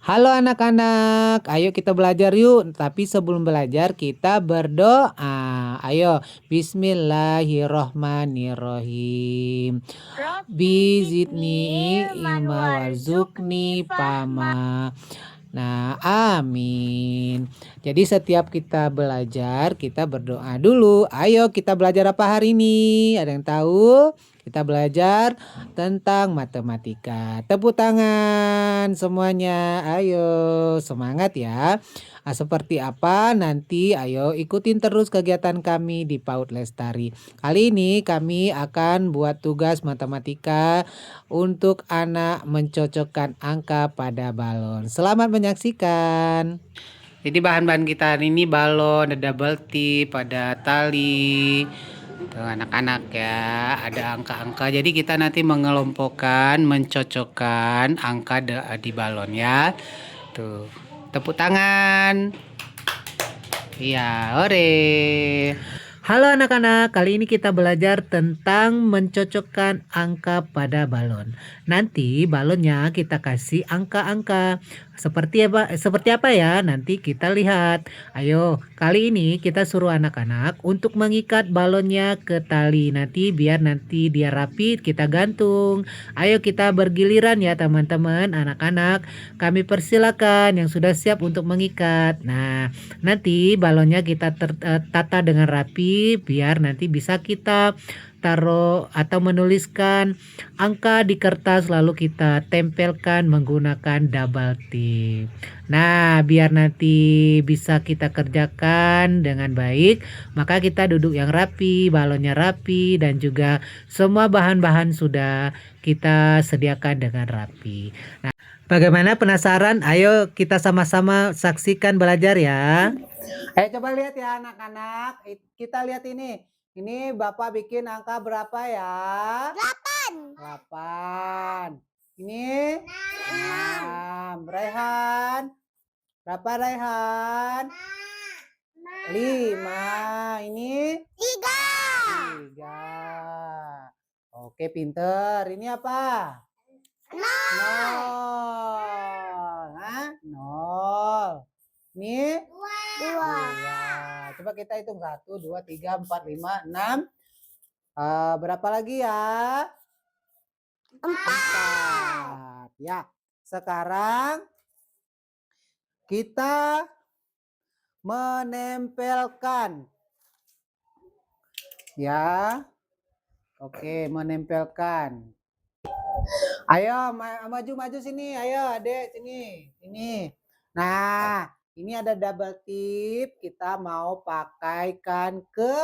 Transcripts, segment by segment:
Halo anak-anak, ayo kita belajar yuk. Tapi sebelum belajar kita berdoa. Ayo, Bismillahirrohmanirrohim. Robbi Bizidni zidni ilman ilma warzuqni warzukni fahma. fama. Nah, amin. Jadi setiap kita belajar, kita berdoa dulu. Ayo kita belajar apa hari ini? Ada yang tahu? Kita belajar tentang matematika. Tepuk tangan semuanya. Ayo, semangat ya. Seperti apa nanti ayo ikutin terus kegiatan kami di PAUD Lestari. Kali ini kami akan buat tugas matematika untuk anak mencocokkan angka pada balon. Selamat menyaksikan. Jadi bahan-bahan kita hari ini balon, ada double tip, ada tali. Tuh anak-anak ya, ada angka-angka. Jadi kita nanti mengelompokkan, mencocokkan angka di balon ya. Tuh, tepuk tangan. Iya, ore. Halo anak-anak, kali ini kita belajar tentang mencocokkan angka pada balon. Nanti balonnya kita kasih angka-angka. Seperti apa ya? Nanti kita lihat. Ayo, kali ini kita suruh anak-anak untuk mengikat balonnya ke tali. Nanti dia rapi kita gantung. Ayo kita bergiliran ya teman-teman, anak-anak. Kami persilakan yang sudah siap untuk mengikat. Nah, nanti balonnya kita tata dengan rapi biar nanti bisa kita taruh atau menuliskan angka di kertas lalu kita tempelkan menggunakan double tip. Nah, biar nanti bisa kita kerjakan dengan baik, maka kita duduk yang rapi, balonnya rapi dan juga semua bahan-bahan sudah kita sediakan dengan rapi. Nah, bagaimana penasaran? Ayo kita sama-sama saksikan belajar ya. Coba lihat ya anak-anak. Kita lihat ini. Ini Bapak bikin angka berapa ya? 8. Ini 6. Rehan. Berapa Rehan? 5. Ini 3. Oke, pinter. Ini apa? 0. Hah? 0. Ini 2. Coba kita hitung 1, 2, 3, 4, 5, 6. Berapa lagi ya? 4. Ya, sekarang kita menempelkan. Ya, oke, menempelkan. Ayo maju sini, ayo adek sini, ini. Nah, ini ada double tip, kita mau pakaikan ke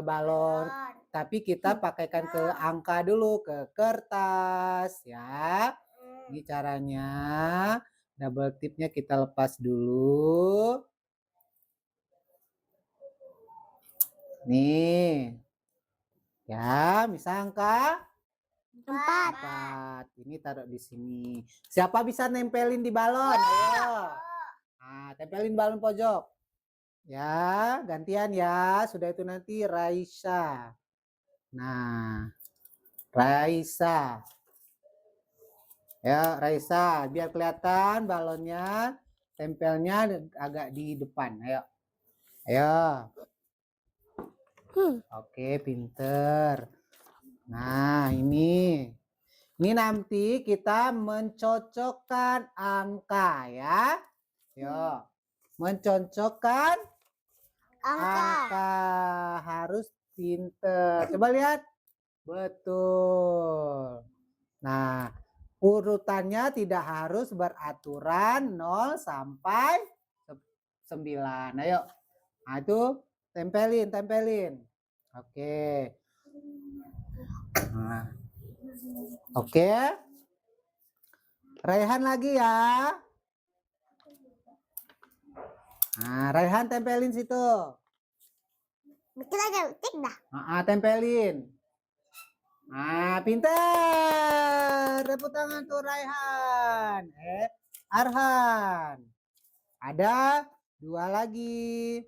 balon. Tapi kita pakaikan ke angka dulu, ke kertas ya. Ini caranya. Double tipnya kita lepas dulu. Nih. Ya, misal angka 4. Ini taruh di sini. Siapa bisa nempelin di balon? Ayo. Nah, tempelin balon pojok. Ya, gantian ya. Sudah itu nanti Raisa. Nah, Raisa. Ya, Raisa. Biar kelihatan balonnya, tempelnya agak di depan. Ayo. Ayo. Oke, pinter. Nah, ini. Ini nanti kita mencocokkan angka ya. Yo, mencocokkan angka harus pinter. Coba lihat. Betul. Nah, urutannya tidak harus beraturan 0 sampai 9. Ayo. Nah, itu tempelin. Oke. Nah. Oke. Raihan lagi ya. Nah, Raihan tempelin situ. Bikin aja tik dah. Tempelin. Nah, pintar. Tepuk tangan tuh Raihan. Arhan. Ada 2 lagi.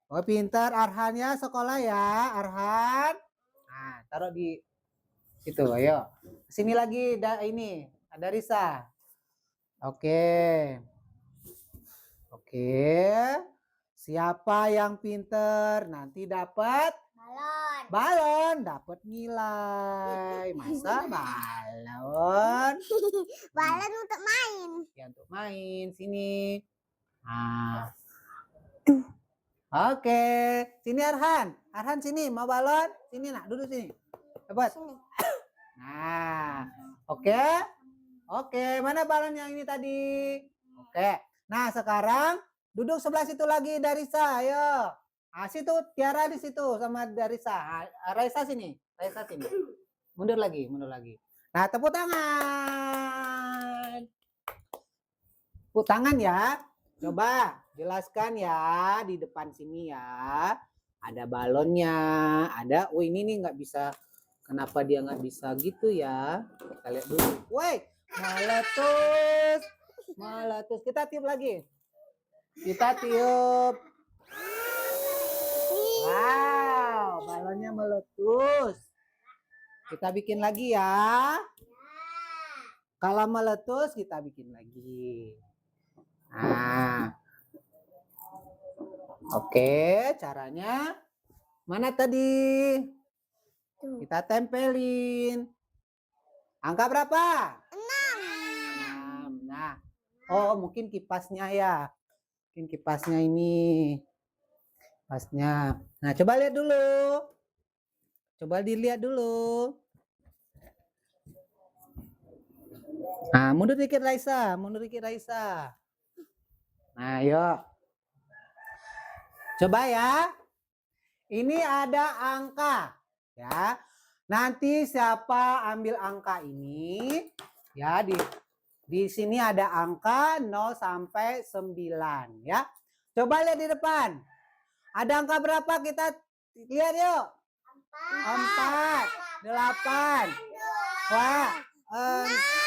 Oh, pintar Arhannya sekolah ya, Arhan. Nah, taruh di situ, ayo. Sini lagi, ini ada Risa. Oke. Oke. Siapa yang pinter nanti dapat Balon. balon, dapat nilai. Masa balon? Balon untuk main. Ya untuk main sini. Nah. Oke, sini Arhan. Arhan sini mau balon? Sini nak, duduk sini. Dapat. Sini. Nah, oke. Oke, mana balon yang ini tadi? Oke. Nah, sekarang duduk sebelah situ lagi Darisa, ayo. Ah, situ Tiara di situ sama Darisa. Raisa sini. Raisa sini. Mundur lagi, mundur lagi. Nah, tepuk tangan. Tepuk tangan ya. Coba jelaskan ya di depan sini ya. Ada balonnya, ada. Oh ini nih nggak bisa. Kenapa dia nggak bisa gitu ya? Kita lihat dulu. Woi, meletus, meletus. Kita tiup lagi. Kita tiup. Wow, balonnya meletus. Kita bikin lagi ya. Kalau meletus kita bikin lagi. Nah, oke, caranya mana tadi? Kita tempelin. Angka berapa? 6. Nah, oh mungkin kipasnya ya. Mungkin kipasnya ini. Kipasnya. Nah, coba lihat dulu. Coba dilihat dulu. Nah, mundur dikit Raisa, mundur dikit Raisa. Nah, yuk. Coba ya. Ini ada angka, ya. Nanti siapa ambil angka ini, ya di sini ada angka 0 sampai 9, ya. Coba lihat di depan. Ada angka berapa? Kita lihat yuk. 4, 8. Wah, 5.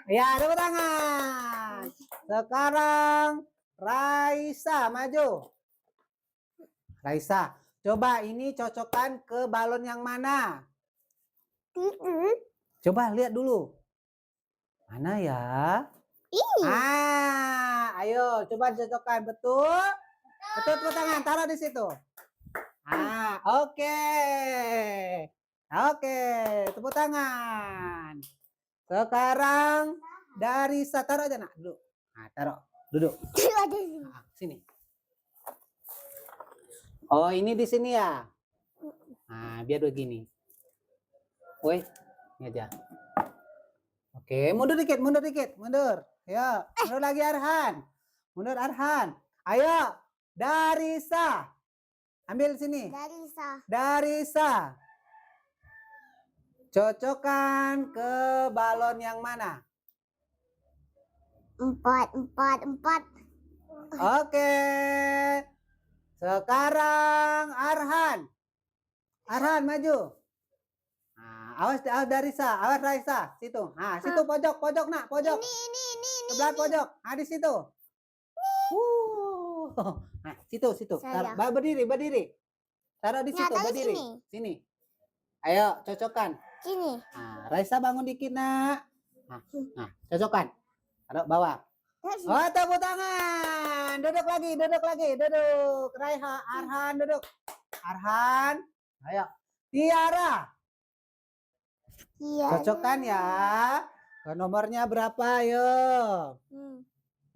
ya, tepuk tangan. Sekarang Raisa maju. Raisa, coba ini cocokkan ke balon yang mana? Coba lihat dulu. Mana ya? Ini. Ah, ayo coba cocokkan. Betul? Betul, tepuk tangan. Taruh di situ. Ah, oke. Oke, tepuk tangan. Sekarang dari taruh aja nak, duduk. Nah, taruh, duduk. Nah, sini. Oh, ini di sini ya. Nah, biar begini. Woi, ini aja. Oke, mundur dikit, mundur dikit, mundur. Ya, mundur lagi Arhan. Mundur Arhan. Ayo, Darisa. Ambil sini. Darisa. Darisa. Cocokkan ke balon yang mana? 4. Oke. Sekarang Arhan. Arhan maju. Nah, awas Darisa, awas Raisa, situ. Nah, situ pojok nak, pojok. Ini. Sebelah pojok. Nah, di situ. Nah, situ. Saya. Berdiri. Taruh di situ, taruh berdiri. Sini. Ayo, cocokkan. Sini. Nah, Raisa bangun dikit, nak. Nah, cocokkan. Taruh bawah. Oh, tepuk tangan. Duduk lagi. Duduk. Arhan duduk. Arhan. Ayo. Tiara. Iya. Cocokkan ya. Ke nomornya berapa, ayo?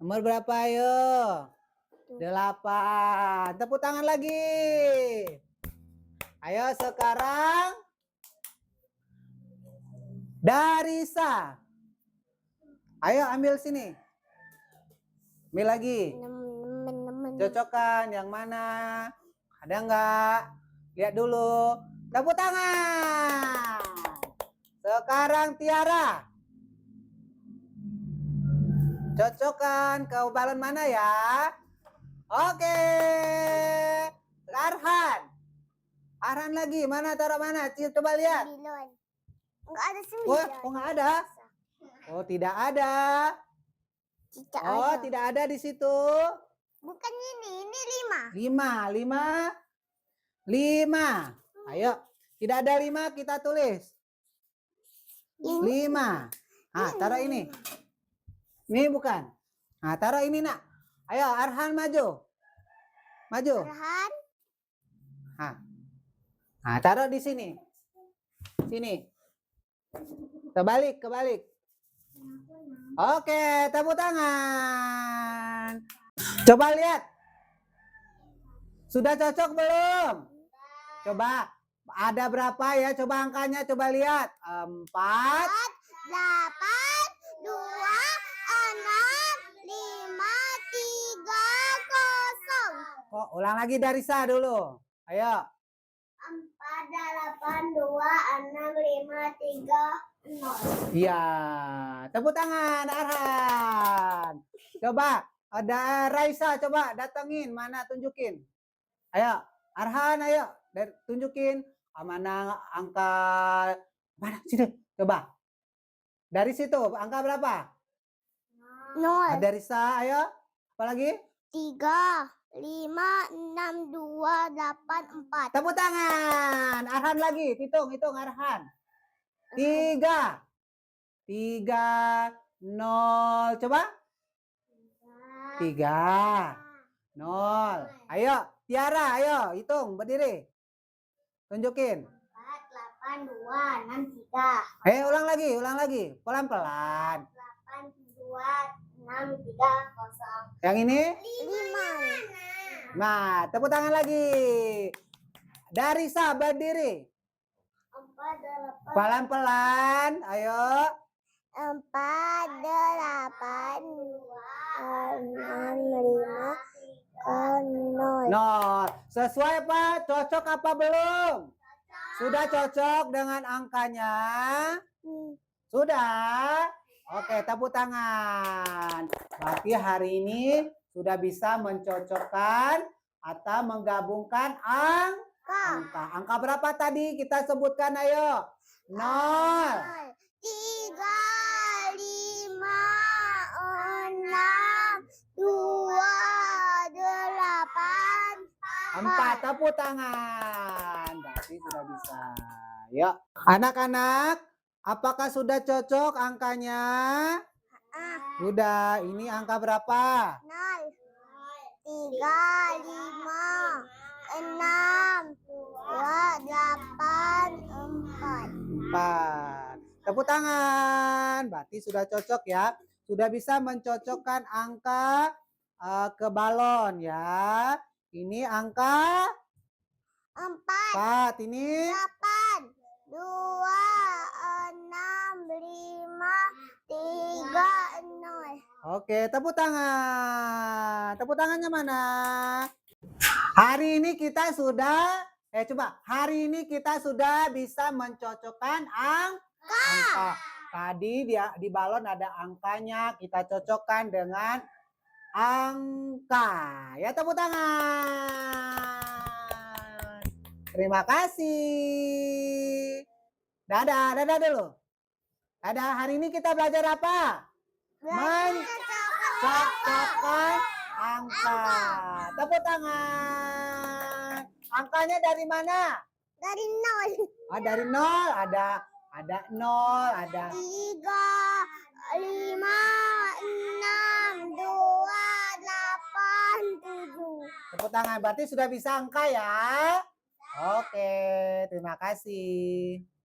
Nomor berapa, ayo? 8. Tepuk tangan lagi. Ayo sekarang Darisa. Ayo ambil sini. Ambil lagi. Cocokkan yang mana? Ada enggak? Lihat dulu. Tepuk tangan. Sekarang Tiara. Cocokkan ke balon mana ya? Oke. Arhan lagi. Mana taruh mana? Coba lihat. Enggak ada 9. Oh, enggak ada. Oh, tidak ada. Oh, tidak ada di situ. Bukan ini 5. Ayo, tidak ada 5 kita tulis. Ini. 5. Nah, taruh ini. Ini bukan. Nah, taruh ini, Nak. Ayo, Arhan maju. Maju. Arhan. Nah, taruh di sini. Sini. Kebalik. Oke, tepuk tangan. Coba lihat. Sudah cocok belum? Coba. Ada berapa ya? Coba angkanya, coba lihat. 4. 8, 2, 6, 5, 3, 0. Kok ulang lagi dari sa dulu. Ayo. 4, 8, 2, 6, 5, 3, 0. Iya. Tepuk tangan, Arhan. Coba. Ada Raisa, coba datengin. Mana tunjukin. Ayo. Arhan, ayo. Tunjukin. Mana angka. Mana? Sini. Coba. Dari situ. Angka berapa? 0, Dari sa, ayo. Apa lagi? 3, 5, 6, 2, 8, 4. Tepuk tangan. Arhan lagi. Hitung Arhan. 3. 0. Coba. 3. 0. Ayo. Tiara, ayo. Hitung. Berdiri. Tunjukin. 4, 8, 2, 6, 3. Ulang lagi. Pelan-pelan. 8, 2, 6, 3, 0. Yang ini. 5. Nah, tepuk tangan lagi. Dari sa, berdiri. 4, 8, Pelan-pelan. Ayo. 4, 8, 6, 5, 0. 0. Sesuai apa? Cocok apa belum? Sudah cocok dengan angkanya? Sudah? Oke, tepuk tangan. Berarti hari ini sudah bisa mencocokkan atau menggabungkan angka. Angka berapa tadi kita sebutkan? Ayo. 0. 3, 5, 6, 2, 8, 4. Tepuk tangan. Berarti sudah bisa. Yuk. Anak-anak, apakah sudah cocok angkanya? Sudah. Ini angka berapa? 0, 3, 5, 6, 2, 8, 4. 4. Tepuk tangan. Berarti sudah cocok ya. Sudah bisa mencocokkan angka ke balon ya. Ini angka 4, 4. Ini 8, 2, 6, 5, 3, 0. oke, tepuk tangan. Tepuk tangannya mana? Hari ini kita sudah hari ini kita sudah bisa mencocokkan angka. Tadi di balon ada angkanya, kita cocokkan dengan angka. Ya, tepuk tangan. Terima kasih. Dadah dulu. Dadah, hari ini kita belajar apa? Mencocokkan angka. Tepuk tangan. Angkanya dari mana? Dari 0. Dari 0, ada 0, ada 3, 5, 6, 2, 8, 7. tepuk tangan. Berarti sudah bisa angka ya. Oke, terima kasih.